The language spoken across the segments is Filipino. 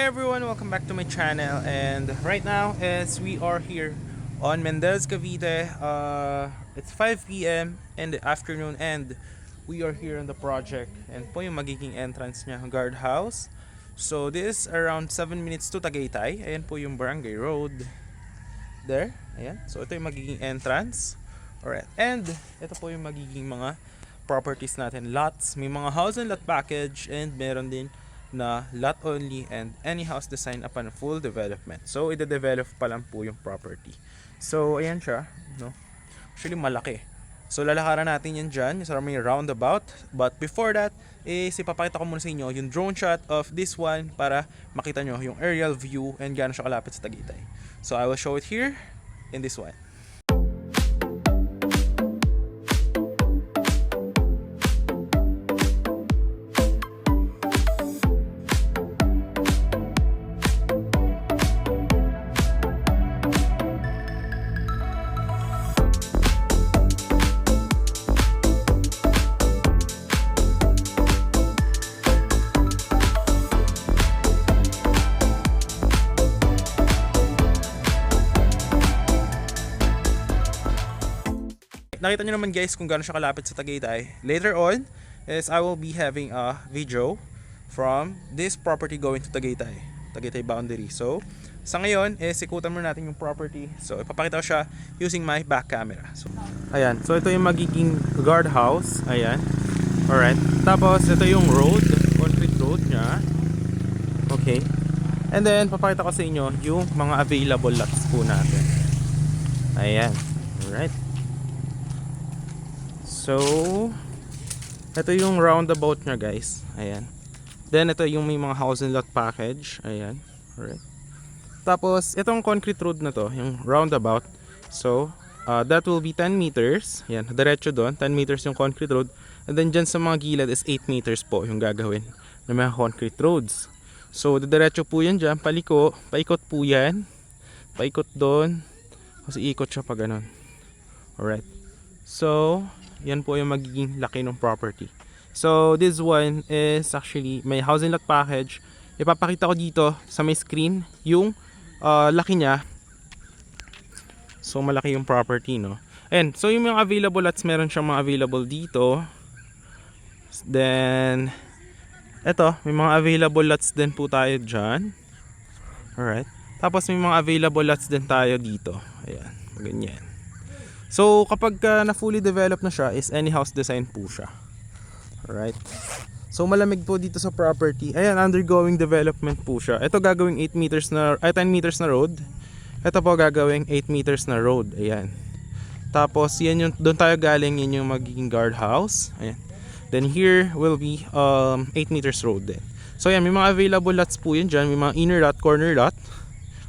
Hey everyone, welcome back to my channel. And right now is we are here on Mendez, Cavite. It's 5 p.m. in the afternoon and we are here on the project. And po yung magiging entrance niya, guardhouse. So this is around 7 minutes to Tagaytay. Ayan po yung Barangay Road. There, ayan. So ito yung magiging entrance. Alright, and ito po yung magiging mga properties natin. Lots, may mga house and lot package and meron din na lot only and any house design upon full development. So ide-develop pa lang po yung property. So ayan siya, no? Actually malaki. So lalakaran natin yan dyan, sa may roundabout. But before that, is ipapakita ko muna sa inyo yung drone shot of this one para makita nyo yung aerial view and gaano siya kalapit sa Tagaytay. So I will show it here in this one. Nakita nyo naman guys kung gaano siya kalapit sa Tagaytay. Later on is I will be having a video from this property going to Tagaytay boundary. So sa ngayon is ikutan muna natin yung property. So ipapakita ko siya using my back camera. So ayan, so ito yung magiging guardhouse. Ayan. Alright. Tapos ito yung road, concrete road niya. Okay. And then papakita ko sa inyo yung mga available lots po natin. Ayan. Alright. So, ito yung roundabout nya guys. Ayan. Then, ito yung may mga house and lot package. Ayan. Alright. Tapos, itong concrete road na to, yung roundabout. So, that will be 10 meters. Ayan. Diretso doon. 10 meters yung concrete road. And then, dyan sa mga gilid is 8 meters po yung gagawin ng mga concrete roads. So, diretso po yan dyan. Paliko. Paikot po yan. Paikot doon. Kasi ikot siya pa ganun. Alright. So, yan po yung magiging laki ng property. So this one is actually may housing lot package. Ipapakita ko dito sa may screen yung laki niya. So malaki yung property, no? And so yung mga available lots, meron siyang mga available dito. Then eto, may mga available lots din po tayo dyan. Alright. Tapos may mga available lots din tayo dito. Ayan, ganyan. So kapag na fully developed na siya is any house design po siya. Alright. So malamig po dito sa property. Ayan, undergoing development po siya. Ito gagawing 8 meters na 10 meters na road. Ito po gagawing 8 meters na road. Ayan. Tapos yan yung doon tayo galing, yan yung magiging guardhouse. Ayan. Then here will be 8 meters road din. So yan, may mga available lots po yan dyan. May mga inner lot, corner lot.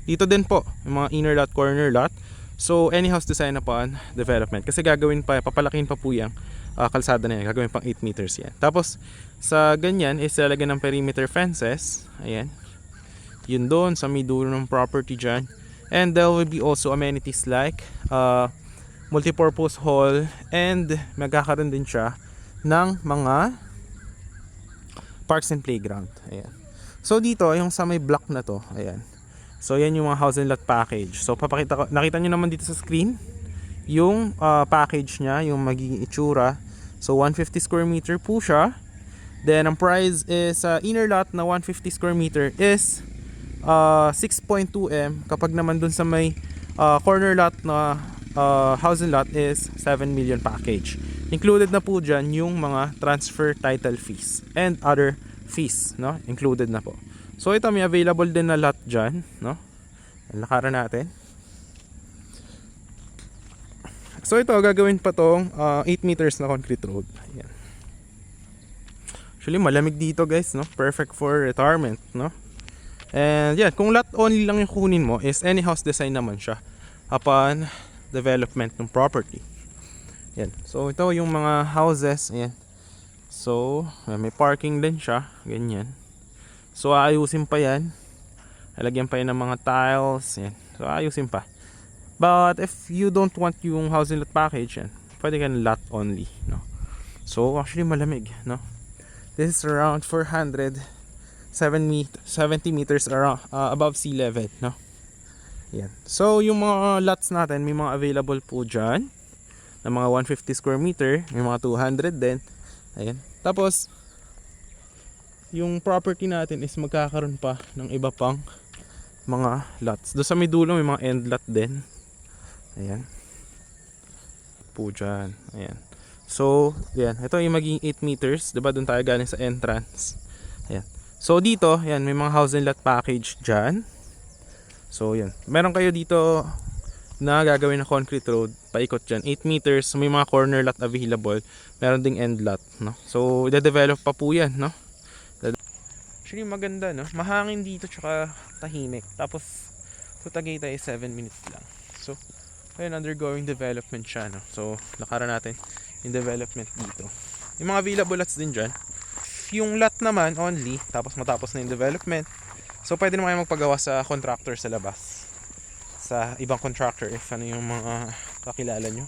Dito din po, may mga inner lot, corner lot. So any house design upon development. Kasi gagawin pa, papalakin pa po yung kalsada na yan. Gagawin pang 8 meters yan. Tapos sa ganyan is lalagyan ng perimeter fences. Ayan. Yun doon sa may dulo ng property dyan. And there will be also amenities like multipurpose hall. And magkakaroon din siya ng mga parks and playground. Ayan. So dito, yung sa may block na to. Ayan. So yan yung mga house and lot package. So papakita ko, nakita nyo naman dito sa screen yung package nya, yung magiging itsura. So 150 square meter po siya. Then ang price is inner lot na 150 square meter is 6.2M. Kapag naman dun sa may corner lot na house and lot is 7 million package. Included na po dyan yung mga transfer title fees and other fees, no? Included na po. So ito may available din na lot dyan, no? Lakaran natin. So ito gagawin pa tong 8 meters na concrete road. Ayan. Actually malamig dito guys, no? Perfect for retirement, no? And yeah, kung lot only lang yung kunin mo is any house design naman siya upon development ng property. Yan. So ito yung mga houses, ayan. So may parking din siya, ganyan. So ayusin pa yan. Lalagyan pa yan ng mga tiles. Yan. So ayusin pa. But if you don't want yung housing lot package, yan, pwede ka lot only, no? So actually malamig, no? This is around 400 70 meters around, above sea level, no? Yan. So yung mga lots natin, may mga available po dyan na mga 150 square meter, may mga 200 din. Ayan. Tapos yung property natin is magkakaroon pa ng iba pang mga lots. Doon sa may dulo may mga end lot din. Ayan. Po dyan. Ayan. So, yan. Ito yung maging 8 meters. Diba doon tayo galing sa entrance. Ayan. So, dito, yan. May mga house and lot package dyan. So, yan. Meron kayo dito na gagawin na concrete road. Paikot dyan. 8 meters. May mga corner lot available. Meron ding end lot. No? So, i-develop pa po yan. No? Actually, maganda. No? Mahangin dito tsaka tahimik. Tapos, to Tagaytay 7 minutes lang. So, ayun, undergoing development siya. No? So, lakaran natin yung development dito. Yung mga available lots din dyan. Yung lot naman only, tapos matapos na yung development. So pwede naman kayo magpagawa sa contractor sa labas. Sa ibang contractor if ano yung mga kakilala nyo.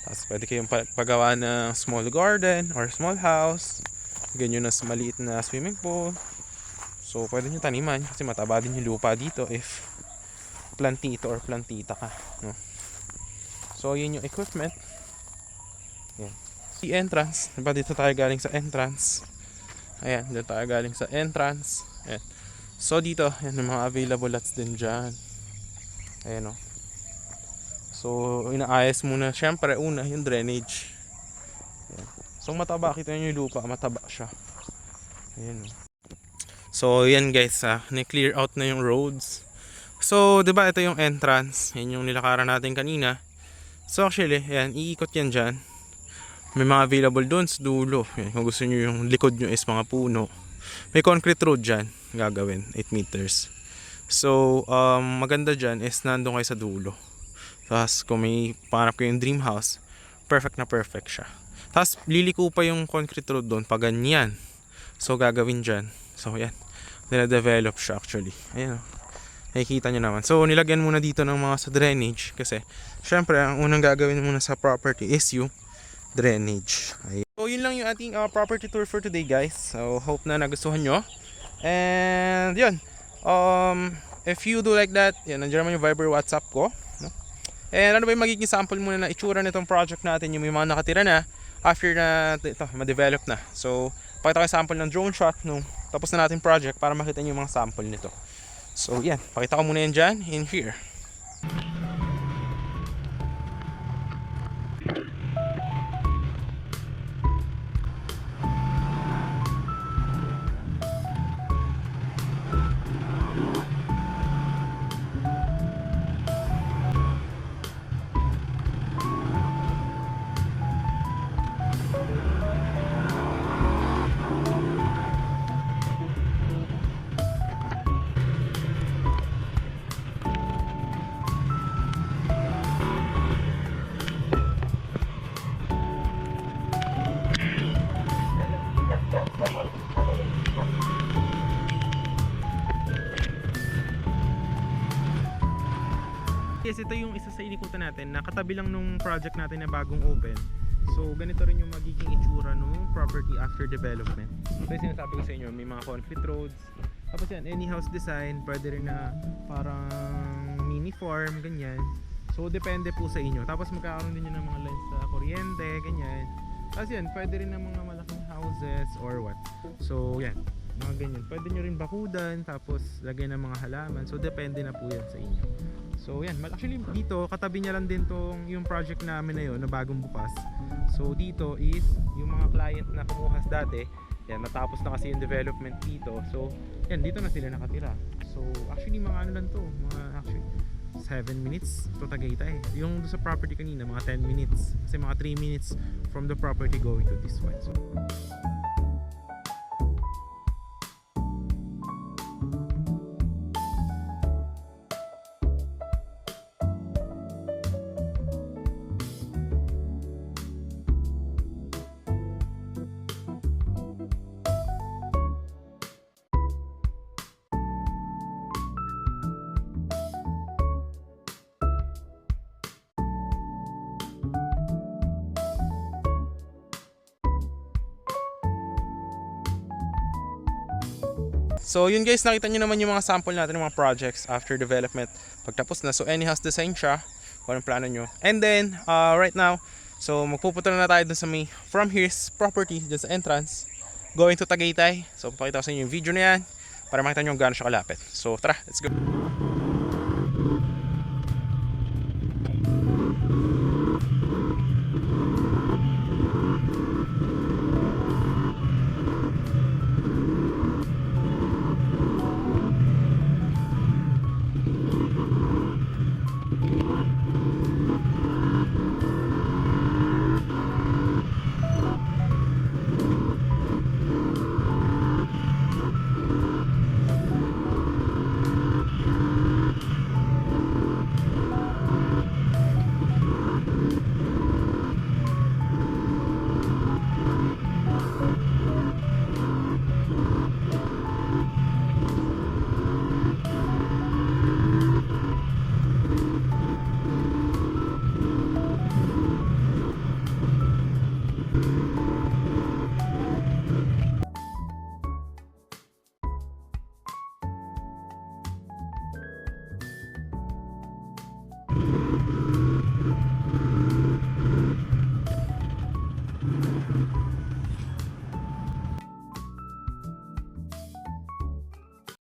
Tapos pwede kayong pagawa ng small garden or small house. Ganyan na maliit na swimming pool. So pwede nyo taniman kasi mataba din yung lupa dito if plantito or plantita ka. No? So yun yung equipment. Yan. The entrance, diba dito tayo galing sa entrance. Ayan, dito tayo galing sa entrance. Ayan. So dito, yan yung mga available lots din dyan. Ayan o. So inaayos muna, syempre una yung drainage. Ayan. So mataba, kita nyo yung lupa, mataba siya. Ayan o. So yan guys, ni-clear out na yung roads. So diba ito yung entrance. Yan yung nilakaran natin kanina. So actually, ayan, iikot yan dyan. May mga available doon sa dulo. Yan, kung gusto nyo yung likod nyo is mga puno. May concrete road dyan. Gagawin. 8 meters. So, maganda dyan is nandun kayo sa dulo. Tapos, kung may pangarap kayo yung dream house, perfect na perfect siya. Tapos, liliko pa yung concrete road doon. Pag ganyan. So, gagawin dyan. So, yan. Nila-develop siya actually. Ayan o. Nakikita nyo naman. So, nilagyan muna dito ng mga sa drainage. Kasi, syempre, ang unang gagawin muna sa property is yung drainage. Ayun. So yun lang yung ating property tour for today guys. So hope na nagustuhan nyo. And yun, if you do like that, yan, nandiyan naman yung Viber WhatsApp ko, no? And ano ba yung magiging sample muna na itsura nitong project natin, yung may mga nakatira na after na ito ma-develop na. So pakita ko yung sample ng drone shot nung tapos na natin project para makita nyo yung mga sample nito. So yan, pakita ko muna yan dyan in here. Yes, ito yung isa sa inikutan natin na katabi lang nung project natin na bagong open. So ganito rin yung magiging itsura nung property after development. So yung sinasabi ko sa inyo, may mga concrete roads. Tapos yan, any house design, pwede rin na parang mini farm, ganyan. So depende po sa inyo. Tapos magkakaroon din yun ng mga lines sa kuryente, ganyan. Tapos yan, pwede rin ng mga malaking houses or what. So yan, mga ganyan. Pwede nyo rin bakudan, tapos lagay ng mga halaman. So depende na po yan sa inyo. So yan, actually dito katabi niya lang din tong yung project namin na yun na bagong bukas. So dito is yung mga client na kumuha dati, yan natapos na kasi yung development dito. So yan, dito na sila nakatira. So actually mga ano lang to, mga actually 7 minutes to Tagaytay. Yung sa property kanina mga 10 minutes. Kasi mga 3 minutes from the property going to this one. So So yun guys, nakita nyo naman yung mga sample natin ng mga projects after development. Pagtapos na, so any house design siya, kung anong plano nyo. And then, right now, so magpupunta na tayo dun sa may From Here's property, dun sa entrance, going to Tagaytay. So papakita ko sa inyo yung video na yan, para makita nyo kung gaano siya kalapit. So tara, let's go.